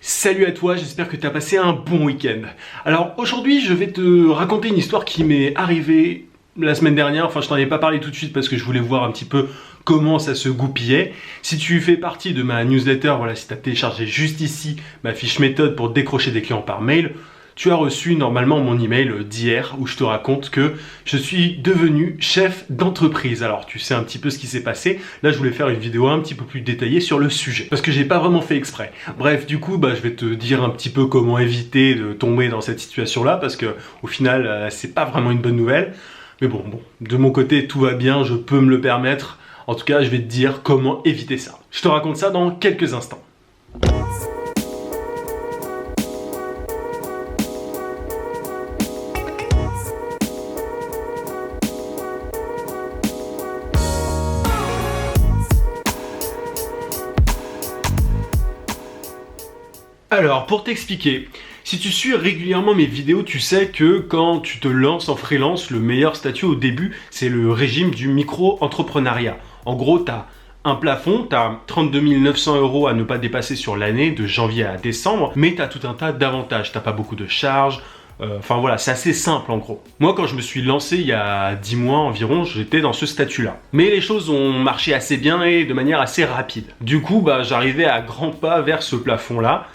Salut à toi, j'espère que tu as passé un bon week-end. Alors aujourd'hui, je vais te raconter une histoire qui m'est arrivée la semaine dernière. Enfin, je t'en ai pas parlé tout de suite parce que je voulais voir un petit peu comment ça se goupillait. Si tu fais partie de ma newsletter, voilà, si tu as téléchargé juste ici ma fiche méthode pour décrocher des clients par mail, tu as reçu normalement mon email d'hier où je te raconte que je suis devenu chef d'entreprise. Alors tu sais un petit peu ce qui s'est passé. Là je voulais faire une vidéo un petit peu plus détaillée sur le sujet parce que j'ai pas vraiment fait exprès. Bref, du coup je vais te dire un petit peu comment éviter de tomber dans cette situation là parce que au final c'est pas vraiment une bonne nouvelle. Mais bon, de mon côté tout va bien, je peux me le permettre. En tout cas je vais te dire comment éviter ça. Je te raconte ça dans quelques instants. Alors, pour t'expliquer, si tu suis régulièrement mes vidéos, tu sais que quand tu te lances en freelance, le meilleur statut au début, c'est le régime du micro-entrepreneuriat. En gros, tu as un plafond, tu as 32 900 € à ne pas dépasser sur l'année, de janvier à décembre, mais tu as tout un tas d'avantages. Tu n'as pas beaucoup de charges. Enfin voilà, c'est assez simple en gros. Moi quand je me suis lancé il y a 10 mois environ, j'étais dans ce statut-là. Mais les choses ont marché assez bien et de manière assez rapide. Du coup, j'arrivais à grands pas vers ce plafond-là.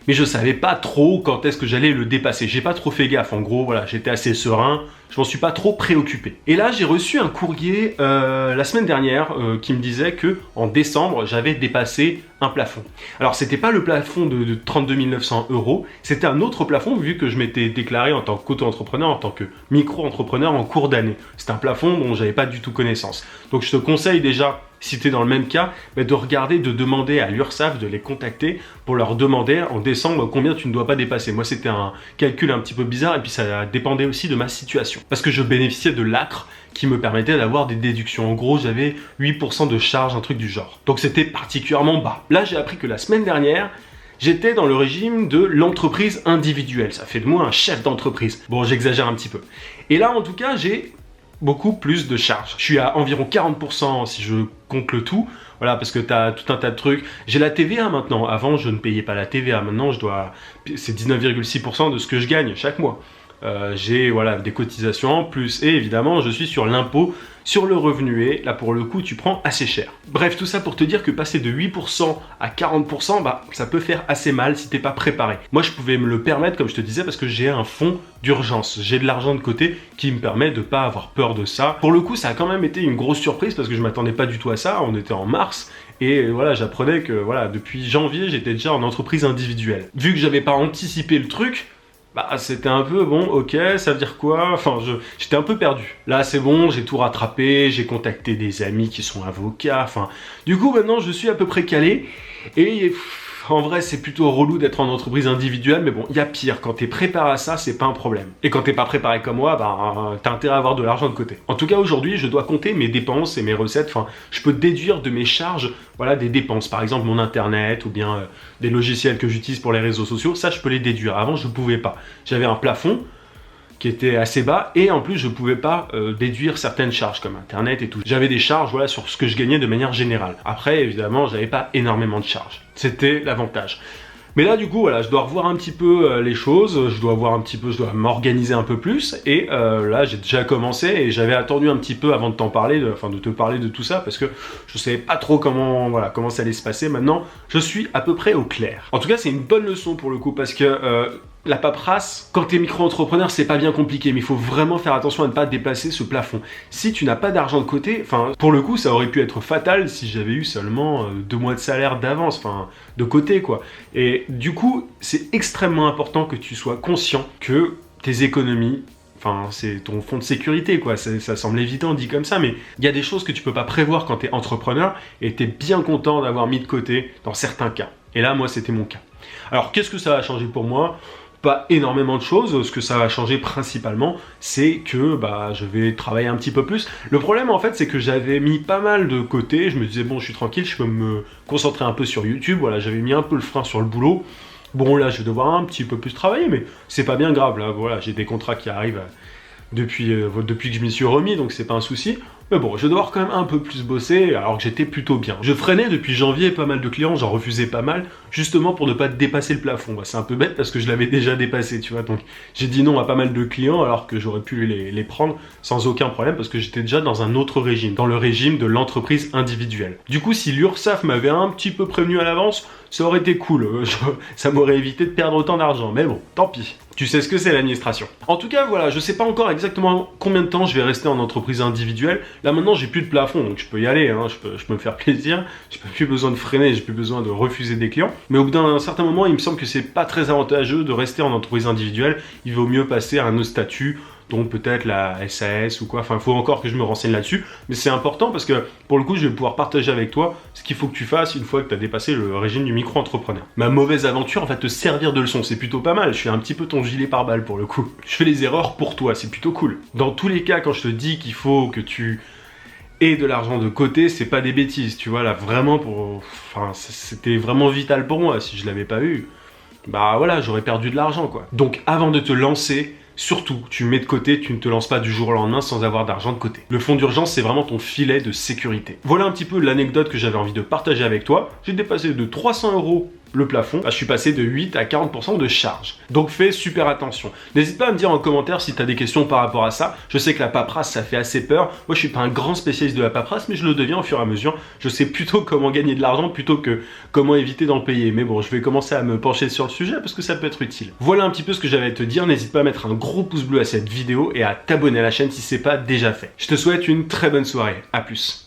Mais je savais pas trop quand est-ce que j'allais le dépasser. J'ai pas trop fait gaffe. En gros, voilà, j'étais assez serein. Je m'en suis pas trop préoccupé. Et là, j'ai reçu un courrier la semaine dernière qui me disait que en décembre, j'avais dépassé un plafond. Alors, c'était pas le plafond de 32 900 €. C'était un autre plafond vu que je m'étais déclaré en tant qu'auto-entrepreneur, en tant que micro-entrepreneur en cours d'année. C'est un plafond dont j'avais pas du tout connaissance. Donc, je te conseille déjà, si tu es dans le même cas, de regarder, de demander à l'URSSAF, de les contacter pour leur demander en décembre combien tu ne dois pas dépasser. Moi, c'était un calcul un petit peu bizarre et puis ça dépendait aussi de ma situation. Parce que je bénéficiais de l'ACRE qui me permettait d'avoir des déductions. En gros, j'avais 8% de charge, un truc du genre. Donc c'était particulièrement bas. Là, j'ai appris que la semaine dernière, j'étais dans le régime de l'entreprise individuelle. Ça fait de moi un chef d'entreprise. Bon, j'exagère un petit peu. Et là, en tout cas, j'ai beaucoup plus de charges. Je suis à environ 40% si je compte le tout. Voilà, parce que tu as tout un tas de trucs. J'ai la TVA maintenant. Avant, je ne payais pas la TVA. Maintenant, c'est 19,6% de ce que je gagne chaque mois. J'ai des cotisations en plus et évidemment je suis sur l'impôt sur le revenu et là pour le coup tu prends assez cher. Bref, tout ça pour te dire que passer de 8% à 40%, ça peut faire assez mal si t'es pas préparé. Moi je pouvais me le permettre comme je te disais parce que j'ai un fonds d'urgence, j'ai de l'argent de côté qui me permet de pas avoir peur de ça. Pour le coup ça a quand même été une grosse surprise parce que je m'attendais pas du tout à ça, on était en mars. Et voilà, j'apprenais que depuis janvier j'étais déjà en entreprise individuelle. Vu que j'avais pas anticipé le truc, c'était un peu bon, ok, ça veut dire quoi? Enfin, j'étais un peu perdu. Là, c'est bon, j'ai tout rattrapé, j'ai contacté des amis qui sont avocats, enfin... Du coup, maintenant, je suis à peu près calé, et... En vrai, c'est plutôt relou d'être en entreprise individuelle, mais bon, il y a pire. Quand t'es préparé à ça, c'est pas un problème. Et quand t'es pas préparé comme moi, t'as intérêt à avoir de l'argent de côté. En tout cas, aujourd'hui, je dois compter mes dépenses et mes recettes. Enfin, je peux déduire de mes charges, des dépenses. Par exemple, mon internet ou bien des logiciels que j'utilise pour les réseaux sociaux. Ça, je peux les déduire. Avant, je pouvais pas. J'avais un plafond qui était assez bas et en plus je pouvais pas déduire certaines charges comme internet et tout. J'avais des charges sur ce que je gagnais de manière générale. Après évidemment j'avais pas énormément de charges. C'était l'avantage. Mais là du coup je dois revoir un petit peu les choses, je dois m'organiser un peu plus et là j'ai déjà commencé et j'avais attendu un petit peu avant de de te parler de tout ça parce que je savais pas trop comment ça allait se passer. Maintenant je suis à peu près au clair. En tout cas c'est une bonne leçon pour le coup parce que la paperasse, quand t'es micro-entrepreneur, c'est pas bien compliqué, mais il faut vraiment faire attention à ne pas dépasser ce plafond. Si tu n'as pas d'argent de côté, pour le coup, ça aurait pu être fatal si j'avais eu seulement 2 mois de salaire d'avance, de côté, quoi. Et du coup, c'est extrêmement important que tu sois conscient que tes économies, c'est ton fonds de sécurité, quoi. Ça semble évident dit comme ça, mais il y a des choses que tu peux pas prévoir quand t'es entrepreneur et t'es bien content d'avoir mis de côté dans certains cas. Et là, moi, c'était mon cas. Alors, qu'est-ce que ça va changer pour moi ? Pas énormément de choses. Ce que ça va changer principalement, c'est que je vais travailler un petit peu plus. Le problème en fait, c'est que j'avais mis pas mal de côté. Je me disais bon, je suis tranquille, je peux me concentrer un peu sur YouTube. Voilà, j'avais mis un peu le frein sur le boulot. Bon là, je vais devoir un petit peu plus travailler, mais c'est pas bien grave. Là, voilà, j'ai des contrats qui arrivent depuis que je m'y suis remis, donc c'est pas un souci. Mais bon, je vais devoir quand même un peu plus bosser alors que j'étais plutôt bien. Je freinais depuis janvier pas mal de clients, j'en refusais pas mal, justement pour ne pas dépasser le plafond. Bah, c'est un peu bête parce que je l'avais déjà dépassé, tu vois. Donc j'ai dit non à pas mal de clients alors que j'aurais pu les prendre sans aucun problème parce que j'étais déjà dans un autre régime, dans le régime de l'entreprise individuelle. Du coup, si l'URSSAF m'avait un petit peu prévenu à l'avance, ça aurait été cool. Ça m'aurait évité de perdre autant d'argent. Mais bon, tant pis. Tu sais ce que c'est l'administration. En tout cas, voilà, je sais pas encore exactement combien de temps je vais rester en entreprise individuelle. Là maintenant, j'ai plus de plafond, donc je peux y aller, hein, je peux me faire plaisir. J'ai plus besoin de freiner, j'ai plus besoin de refuser des clients. Mais au bout d'un certain moment, il me semble que c'est pas très avantageux de rester en entreprise individuelle. Il vaut mieux passer à un autre statut, donc peut-être la SAS ou quoi. Enfin, il faut encore que je me renseigne là-dessus. Mais c'est important parce que pour le coup, je vais pouvoir partager avec toi ce qu'il faut que tu fasses une fois que tu as dépassé le régime du micro-entrepreneur. Ma mauvaise aventure va te servir de leçon. C'est plutôt pas mal. Je suis un petit peu ton gilet pare-balles pour le coup. Je fais les erreurs pour toi. C'est plutôt cool. Dans tous les cas, quand je te dis qu'il faut que tu aies de l'argent de côté, c'est pas des bêtises. Tu vois, là, vraiment, enfin, c'était vraiment vital pour moi. Si je l'avais pas eu, bah voilà, j'aurais perdu de l'argent, quoi. Donc, avant de te lancer, surtout, tu mets de côté, tu ne te lances pas du jour au lendemain sans avoir d'argent de côté. Le fonds d'urgence, c'est vraiment ton filet de sécurité. Voilà un petit peu l'anecdote que j'avais envie de partager avec toi. J'ai dépassé de 300 € le plafond, je suis passé de 8 à 40% de charge. Donc fais super attention. N'hésite pas à me dire en commentaire si tu as des questions par rapport à ça. Je sais que la paperasse, ça fait assez peur. Moi, je suis pas un grand spécialiste de la paperasse, mais je le deviens au fur et à mesure. Je sais plutôt comment gagner de l'argent plutôt que comment éviter d'en payer. Mais bon, je vais commencer à me pencher sur le sujet parce que ça peut être utile. Voilà un petit peu ce que j'avais à te dire. N'hésite pas à mettre un gros pouce bleu à cette vidéo et à t'abonner à la chaîne si c'est pas déjà fait. Je te souhaite une très bonne soirée. À plus.